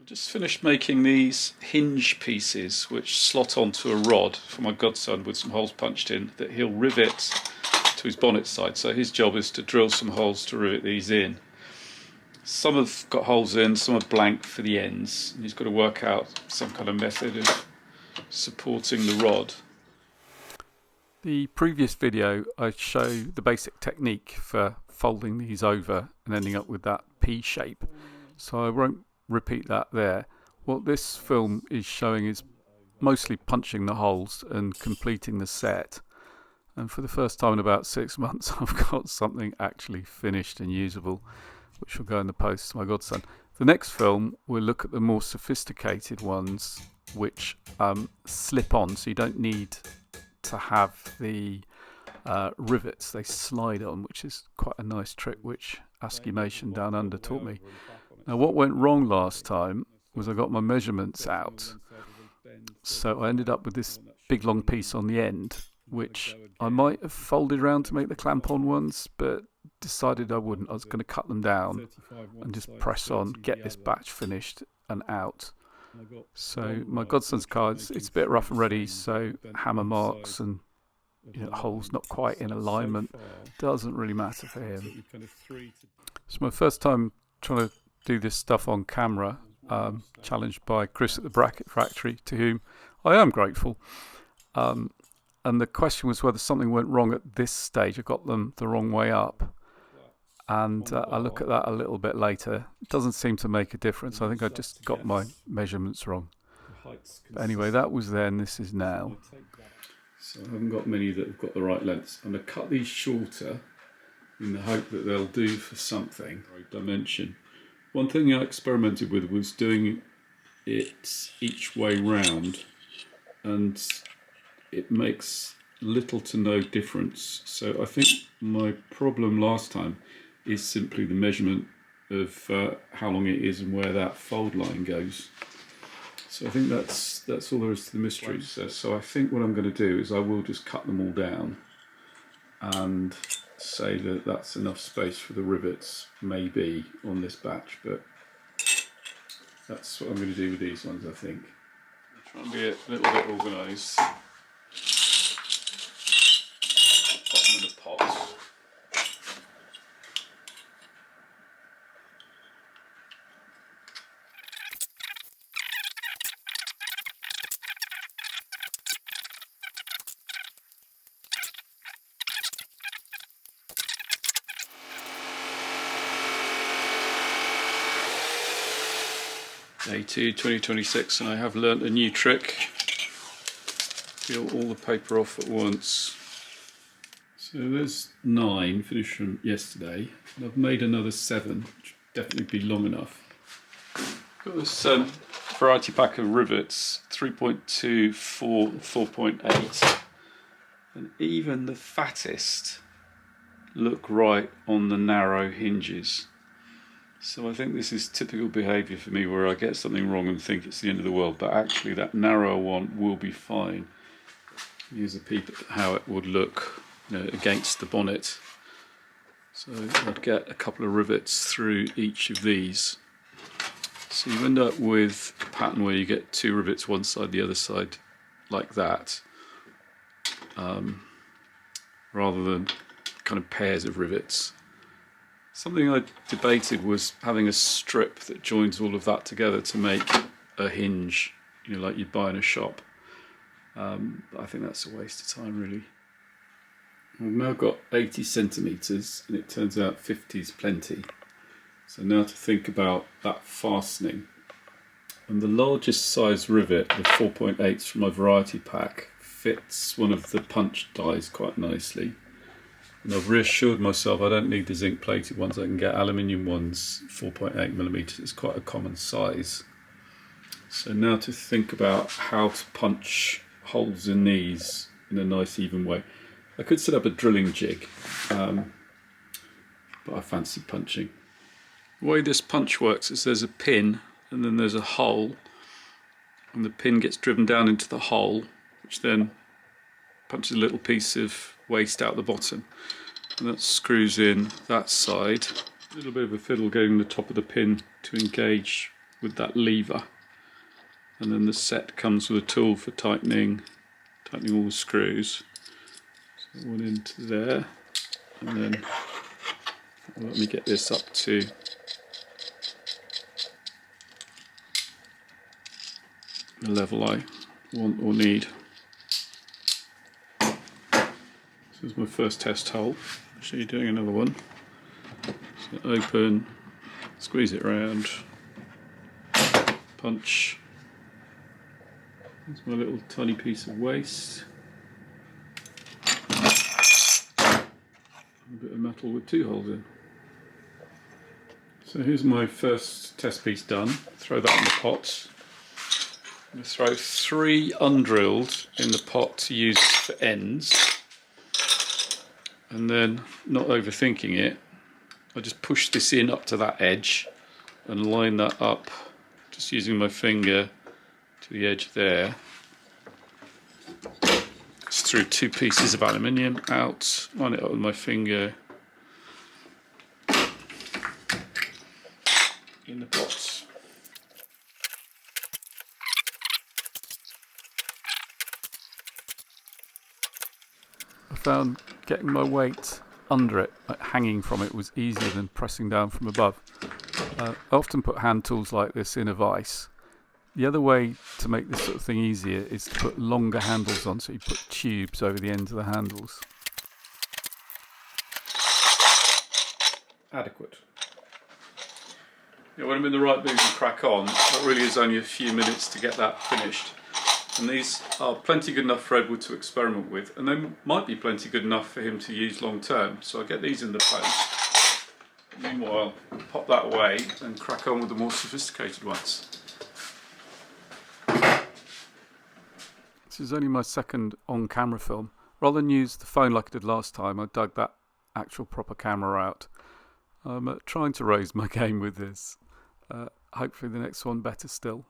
I've just finished making these hinge pieces which slot onto a rod for my godson with some holes punched in that he'll rivet to his bonnet side. So his job is to drill some holes to rivet these in. Some have got holes in, some are blank for the ends. And he's got to work out some kind of method of supporting the rod. The previous video I show the basic technique for folding these over and ending up with that P shape, so I won't repeat that there. What this film is showing is mostly punching the holes and completing the set, and for the first time in about 6 months I've got something actually finished and usable, which will go in the post to my godson. The next film we'll look at the more sophisticated ones which slip on, so you don't need to have the rivets, they slide on, which is quite a nice trick which Askimation down under taught me. Now what went wrong last time was I got my measurements out, so I ended up with this big long piece on the end which I might have folded around to make the clamp on ones, but decided I wouldn't. I was going to cut them down and just press on, get this batch finished and out. So my godson's car, it's a bit rough and ready, so hammer marks and holes not quite in alignment doesn't really matter for him. It's my first time trying to do this stuff on camera, challenged by Chris at the Bracket Factory, to whom I am grateful. And the question was whether something went wrong at this stage. I got them the wrong way up. And I'll look at that a little bit later. It doesn't seem to make a difference. I think I just got my measurements wrong. But anyway, that was then, this is now. So I haven't got many that have got the right lengths. I'm going to cut these shorter in the hope that they'll do for something, dimension. One thing I experimented with was doing it each way round, and it makes little to no difference. So I think my problem last time is simply the measurement of how long it is and where that fold line goes. So I think that's all there is to the mystery. So I think what I'm going to do is I will just cut them all down and say that that's enough space for the rivets, maybe, on this batch, but that's what I'm going to do with these ones, I think. I'll try and be a little bit organised. Pop them in a pot. Day 2, 2026, and I have learnt a new trick. Peel all the paper off at once. So there's 9, finished from yesterday, and I've made another 7, which would definitely be long enough. Got this variety pack of rivets, 3.2, 4, 4.8, and even the fattest look right on the narrow hinges. So I think this is typical behaviour for me, where I get something wrong and think it's the end of the world, but actually that narrow one will be fine. Here's a peep at how it would look, against the bonnet. So I'd get a couple of rivets through each of these. So you end up with a pattern where you get 2 rivets one side, the other side, like that, rather than kind of pairs of rivets. Something I debated was having a strip that joins all of that together to make a hinge, like you'd buy in a shop. But I think that's a waste of time, really. I've now got 80 centimetres, and it turns out 50 is plenty. So now to think about that fastening. And the largest size rivet, the 4.8s from my variety pack, fits one of the punch dies quite nicely. And I've reassured myself I don't need the zinc plated ones, I can get aluminium ones, 4.8mm, it's quite a common size. So now to think about how to punch holes in these in a nice even way. I could set up a drilling jig, but I fancy punching. The way this punch works is there's a pin and then there's a hole, and the pin gets driven down into the hole, which then punches a little piece of waste out the bottom, and that screws in that side. A little bit of a fiddle getting the top of the pin to engage with that lever, and then the set comes with a tool for tightening all the screws. So one into there, and then let me get this up to the level I want or need. This is my first test hole. I'll show you doing another one. So open, squeeze it around, punch. There's my little tiny piece of waste. A bit of metal with 2 holes in. So here's my first test piece done. Throw that in the pot. I'm going to throw 3 undrilled in the pot to use for ends. And then, not overthinking it, I just push this in up to that edge and line that up, just using my finger to the edge there. Just threw 2 pieces of aluminium out, line it up with my finger in the pot. I found getting my weight under it, like hanging from it, was easier than pressing down from above. I often put hand tools like this in a vise. The other way to make this sort of thing easier is to put longer handles on, so you put tubes over the ends of the handles. Adequate. Yeah, when I'm in the right mood and crack on, that really is only a few minutes to get that finished. And these are plenty good enough for Edward to experiment with, and they might be plenty good enough for him to use long term. So I get these in the post. Meanwhile, pop that away and crack on with the more sophisticated ones. This is only my second on-camera film. Rather than use the phone like I did last time, I dug that actual proper camera out. I'm trying to raise my game with this. Hopefully the next one better still.